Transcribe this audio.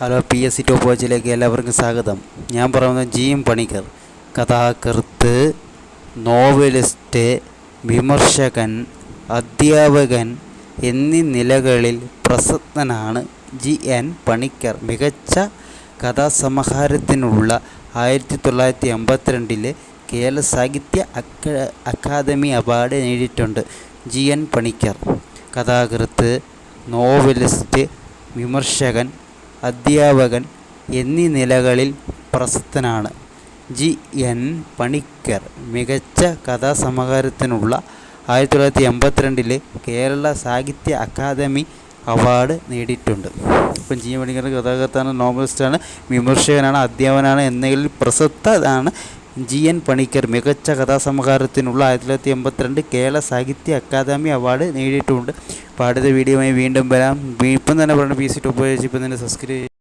Hello PSC top വാച്ചിലേക്ക് എല്ലാവർക്കും സ്വാഗതം. ഞാൻ പറയുന്നത് GM പണിക്കർ, കഥാകൃത്ത്, നോവലിസ്റ്റ്, വിമർശകൻ, അധ്യാപകൻ എന്നീ നിലകളിൽ പ്രസിദ്ധനാണ് GN പണിക്കർ. മികച്ച കഥാസമാഹാരത്തിനുള്ള 1952 കേരള സാഹിത്യ അക്കാദമി അവാർഡ് നേടിയിട്ടുണ്ട്. GN പണിക്കർ കഥാകൃത്ത്, നോവലിസ്റ്റ്, വിമർശകൻ, അധ്യാപകൻ എന്നീ നിലകളിൽ പ്രസിദ്ധനാണ്. GN പണിക്കർ മികച്ച കഥാസമാഹാരത്തിനുള്ള 1952 കേരള സാഹിത്യ അക്കാദമി അവാർഡ് നേടിയിട്ടുണ്ട്. അപ്പം GN പണിക്കർ കഥാകൃത്താണ്, നോവലിസ്റ്റാണ്, വിമർശകനാണ്, അധ്യാപകനാണ് എന്നതിൽ പ്രസിദ്ധനാണ്. GN പണിക്കർ മികച്ച കഥാസമാഹാരത്തിനുള്ള 1952 കേരള സാഹിത്യ അക്കാദമി അവാർഡ് നേടിയിട്ടുണ്ട്. അപ്പോൾ അടുത്ത വീഡിയോയുമായി വീണ്ടും വരാം. ഇപ്പം തന്നെ പറയണം, PSC ടോപ്പ് ഇപ്പം തന്നെ സബ്സ്ക്രൈബ്